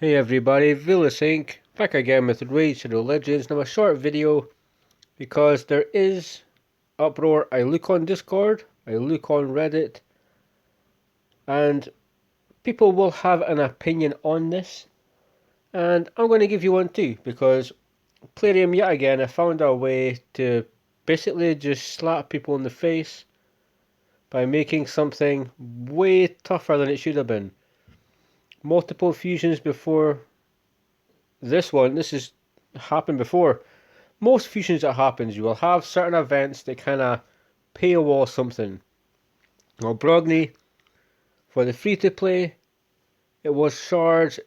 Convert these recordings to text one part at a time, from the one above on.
Hey everybody, Vilisink, back again with Raid Shadow Legends. Now a short video because there is uproar. I look on Discord, I look on Reddit, and people will have an opinion on this. And I'm going to give you one too, because Plarium yet again, I found a way to basically just slap people in the face by making something way tougher than it should have been. Multiple fusions before this one, this has happened before. Most fusions that happens, you will have certain events that kind of paywall something. Well, Brogni, for the free to play, it was shards.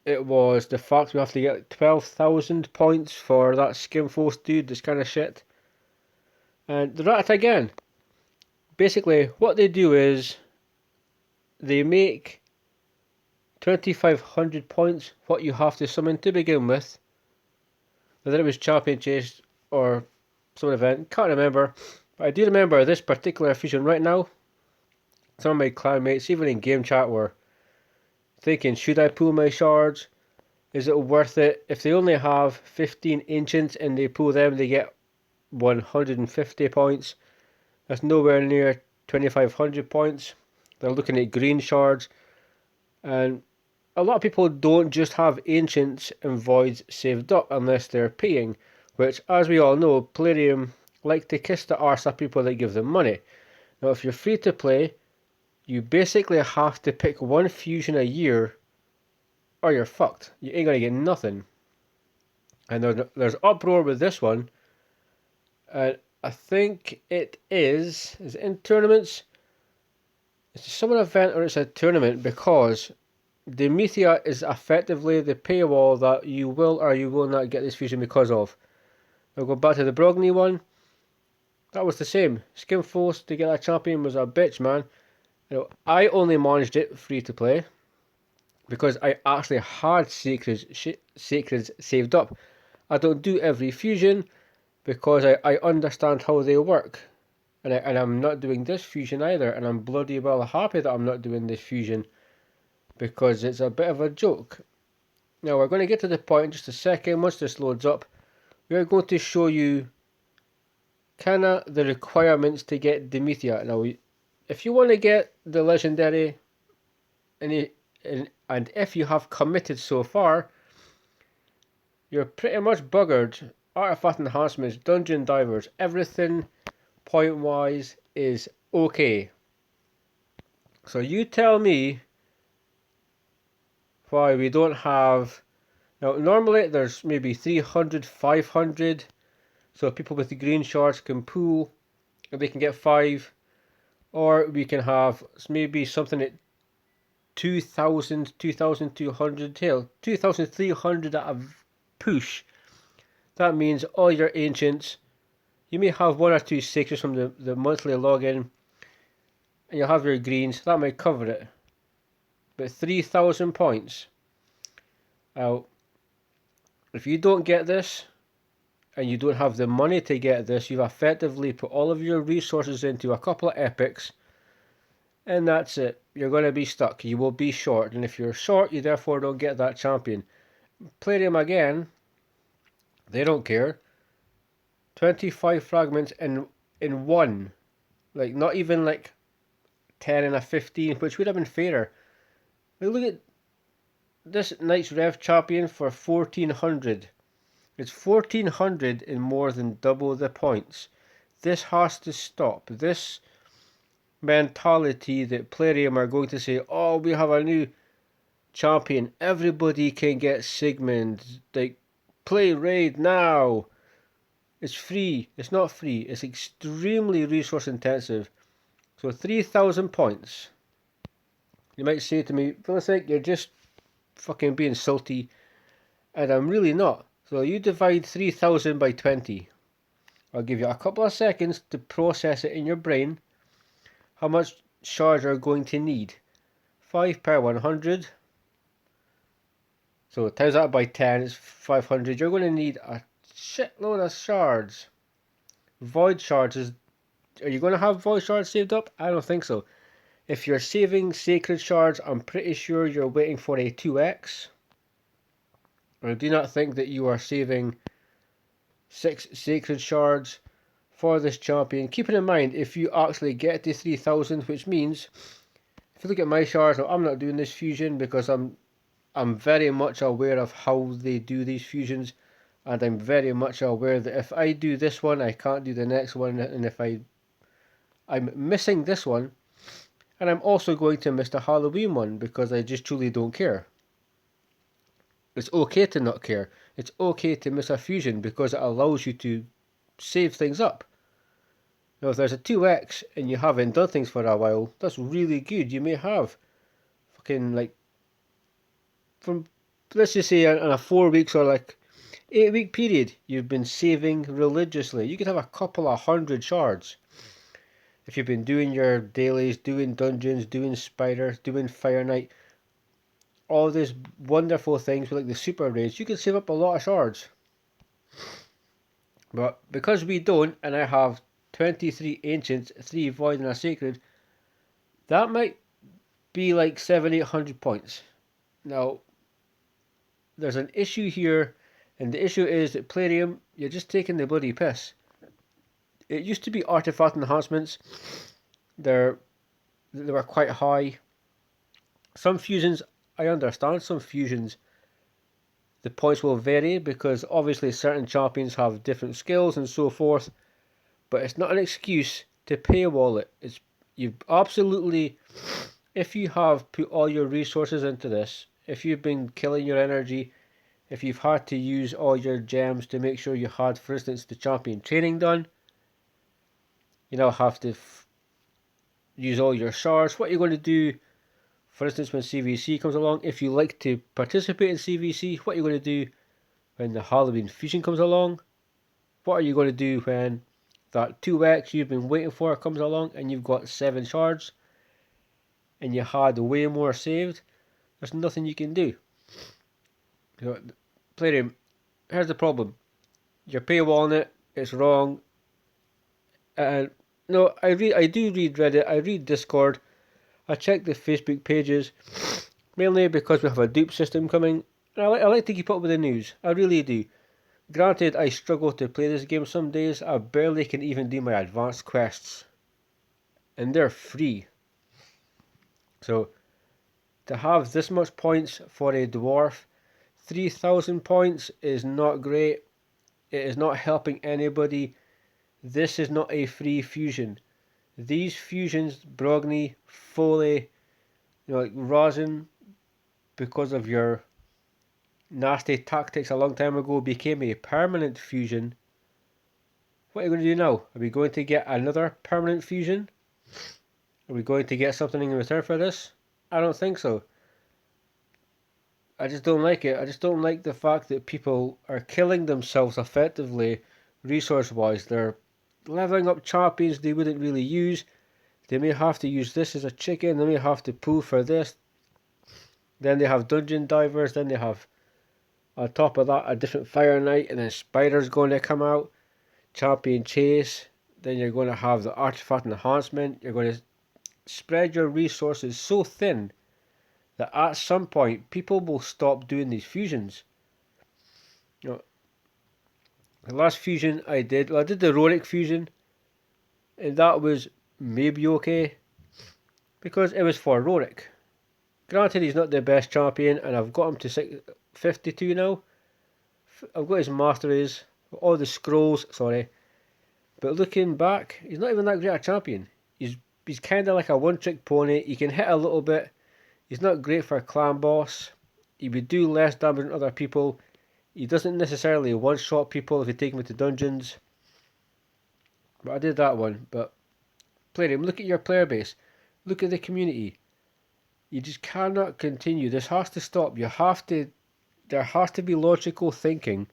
It was the fact we have to get 12,000 points for that Skimforce dude, this kind of shit. And they're at it again. Basically, what they do is they make 2,500 points what you have to summon to begin with. Whether it was Champion Chase or some event, can't remember. But I do remember this particular fusion right now. Some of my clanmates, even in game chat, were thinking, should I pull my shards? Is it worth it? If they only have 15 ancients and they pull them, they get 150 points. That's nowhere near 2,500 points. They're looking at green shards. And a lot of people don't just have ancients and voids saved up unless they're paying. Which, as we all know, Plarium like to kiss the arse of people that give them money. Now, if you're free to play, you basically have to pick one fusion a year or you're fucked. You ain't gonna get nothing. And there's uproar with this one. And I think it is it in tournaments? It's a summer event or it's a tournament because Demetia is effectively the paywall that you will or you will not get this fusion because of. I'll go back to the Brogni one. That was the same. Skimforce to get that champion was a bitch, man. I only managed it free to play because I actually had sacreds saved up. I don't do every fusion because I understand how they work. And I'm not doing this fusion either, and I'm bloody well happy that I'm not doing this fusion because it's a bit of a joke. Now we're going to get to the point in just a second. Once this loads up, we're going to show you kinda the requirements to get Demetia. Now, if you want to get the legendary, and if you have committed so far, you're pretty much buggered. Artifact enhancements, dungeon divers, everything point wise is okay. So you tell me why we don't have. Now normally there's maybe 300, 500, so people with the green shards can pool and they can get 5, or we can have maybe something at 2,000, 2,200 tail, 2,300 at a push. That means all your ancients, you may have 1 or 2 sixes from the monthly login, and you'll have your greens, that might cover it. But 3,000 points. Now, if you don't get this, and you don't have the money to get this, you've effectively put all of your resources into a couple of epics, and that's it. You're going to be stuck. You will be short, and if you're short, you therefore don't get that champion. Plarium again, they don't care. 25 fragments in one. Like, not even like 10 and a 15, which would have been fairer. Like, look at this Knight's Rev champion for 1,400. It's 1,400 and more than double the points. This has to stop. This mentality that Plarium are going to say, oh, we have a new champion. Everybody can get Sigmund. Like, play raid now. It's free. It's not free. It's extremely resource intensive. So 3,000 points. You might say to me, Vilisink, you're just fucking being salty. And I'm really not. So you divide 3,000 by 20. I'll give you a couple of seconds to process it in your brain. How much shards are going to need? 5 per 100. So times that by 10 is 500. You're going to need a shitload of shards. Void shards is... Are you going to have void shards saved up? I don't think so. If you're saving sacred shards, I'm pretty sure you're waiting for a 2x. I do not think that you are saving 6 sacred shards for this champion. Keeping in mind, if you actually get to 3000, which means, if you look at my shards, I'm not doing this fusion because I'm very much aware of how they do these fusions, and I'm very much aware that if I do this one, I can't do the next one, and if I'm missing this one, and I'm also going to miss the Halloween one because I just truly don't care. It's okay to not care. It's okay to miss a fusion because it allows you to save things up. Now, if there's a 2x and you haven't done things for a while, that's really good. You may have fucking like, from, let's just say in a 4 weeks or like 8-week period, you've been saving religiously. You could have a couple of hundred shards. If you've been doing your dailies, doing dungeons, doing spiders, doing Fire Knight, all these wonderful things with like the super raids, you can save up a lot of shards. But because we don't, and I have 23 ancients, 3 void and a sacred, that might be like 700-800 points. Now, there's an issue here, and the issue is that Plarium, you're just taking the bloody piss. It used to be artifact enhancements. They were quite high. Some fusions, I understand, some fusions, the points will vary because obviously certain champions have different skills and so forth, but it's not an excuse to paywall it. You've absolutely, if you have put all your resources into this, if you've been killing your energy, if you've had to use all your gems to make sure you had, for instance, the champion training done, you now have to use all your shards. What are you going to do, for instance, when CVC comes along? If you like to participate in CVC, what are you going to do when the Halloween fusion comes along? What are you going to do when that 2x you've been waiting for comes along and you've got 7 shards and you had way more saved? There's nothing you can do. Plarium, here's the problem. You're paywalling it, it's wrong. And no, I do read Reddit, I read Discord, I check the Facebook pages, mainly because we have a dupe system coming. And I like to keep up with the news, I really do. Granted, I struggle to play this game some days. I barely can even do my advanced quests. And they're free. So, to have this much points for a dwarf, 3000 points is not great. It is not helping anybody. This is not a free fusion. These fusions, Brogni, Foley, like Rosin, because of your nasty tactics a long time ago, became a permanent fusion. What are you going to do now? Are we going to get another permanent fusion? Are we going to get something in return for this? I don't think so. I just don't like it. I just don't like the fact that people are killing themselves effectively, resource-wise. They're leveling up champions they wouldn't really use. They may have to use this as a chicken. They may have to pull for this. Then they have dungeon divers. Then they have, on top of that, a different Fire Knight. And then spiders going to come out. Champion chase. Then you're going to have the artifact enhancement. You're going to spread your resources so thin that at some point people will stop doing these fusions. The last fusion I did, well, I did the Roric fusion, and that was maybe okay because it was for Roric. Granted, he's not the best champion, and I've got him to 52 now. I've got his masteries, all the scrolls, sorry. But looking back, he's not even that great a champion. He's kind of like a one-trick pony. He can hit a little bit. He's not great for a clan boss. He would do less damage than other people. He doesn't necessarily one-shot people if you take him into dungeons. But I did that one. But Plarium, look at your player base. Look at the community. You just cannot continue. This has to stop. There has to be logical thinking.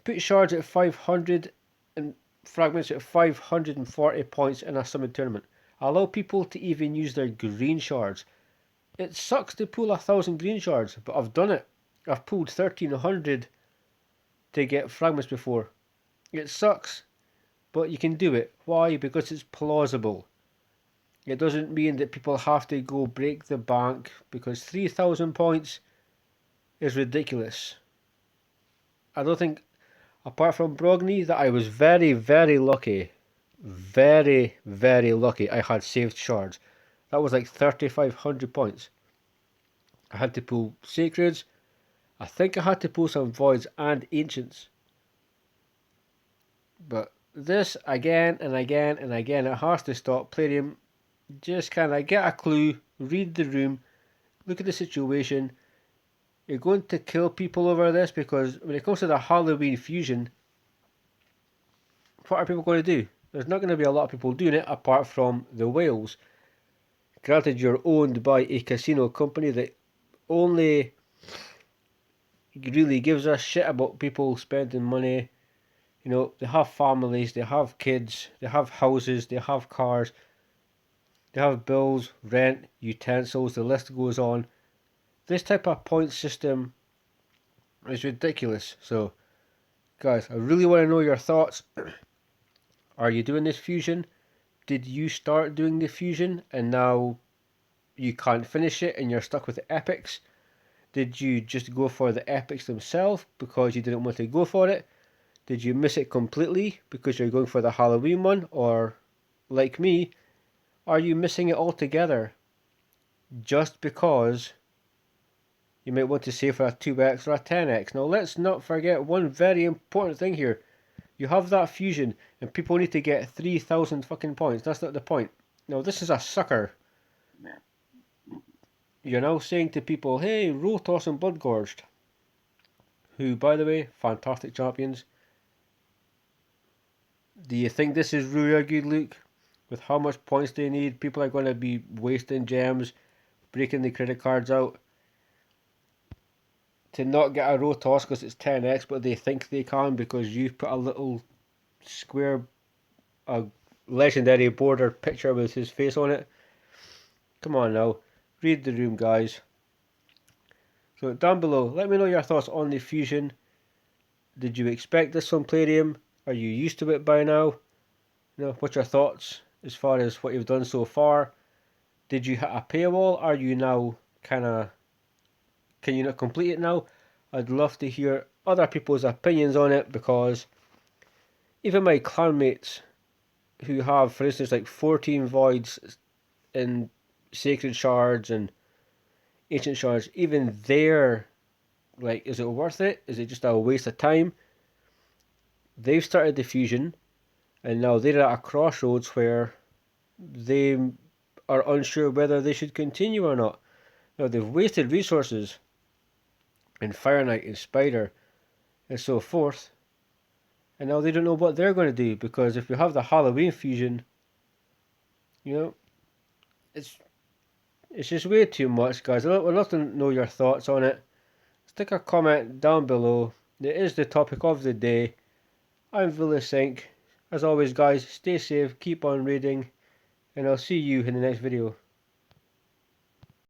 Put shards at 500 and fragments at 540 points in a summon tournament. Allow people to even use their green shards. It sucks to pull 1,000 green shards, but I've done it. I've pulled 1,300 to get fragments before. It sucks, but you can do it. Why? Because it's plausible. It doesn't mean that people have to go break the bank, because 3,000 points, is ridiculous. I don't think, apart from Brogni, that I was very, very lucky. Very, very lucky I had saved shards. That was like 3,500 points. I had to pull Sacreds. I think I had to pull some Voids and Ancients. But this, again and again and again, it has to stop. Plarium, just kind of get a clue, read the room, look at the situation. You're going to kill people over this, because when it comes to the Halloween fusion, what are people going to do? There's not going to be a lot of people doing it apart from the whales. Granted, you're owned by a casino company that only really gives a shit about people spending money. You know, they have families, they have kids, they have houses, they have cars, they have bills, rent, utensils, the list goes on. This type of point system is ridiculous. So, guys, I really want to know your thoughts. Are you doing this fusion? Did you start doing the fusion and now you can't finish it and you're stuck with the epics? Did you just go for the epics themselves because you didn't want to go for it? Did you miss it completely because you're going for the Halloween one? Or, like me, are you missing it altogether just because you might want to save for a 2x or a 10x? Now, let's not forget one very important thing here. You have that fusion and people need to get 3,000 fucking points. That's not the point. Now, this is a sucker. You're now saying to people, hey, Rotos and Bloodgorged, who, by the way, fantastic champions. Do you think this is really a good look? With how much points they need, people are going to be wasting gems, breaking the credit cards out to not get a Rotos because it's 10x, but they think they can because you put a little square, a legendary border picture with his face on it. Come on now, read the room, guys. So down below, let me know your thoughts on the fusion. Did you expect this from Plarium? Are you used to it by now? You know, what's your thoughts as far as what you've done so far? Did you hit a paywall? Are you now kind of, can you not complete it now? I'd love to hear other people's opinions on it, because even my clanmates who have, for instance, like 14 voids in sacred shards and ancient shards, even they're like, is it worth it? Is it just a waste of time? They've started the fusion and now they're at a crossroads where they are unsure whether they should continue or not. Now, they've wasted resources in Fire Knight and Spider and so forth, and now they don't know what they're going to do, because if we have the Halloween fusion, you know, it's just way too much, guys. I'd love to know your thoughts on it. Stick a comment down below. It is the topic of the day. I'm Vilisink. As always, guys, stay safe, keep on reading, and I'll see you in the next video.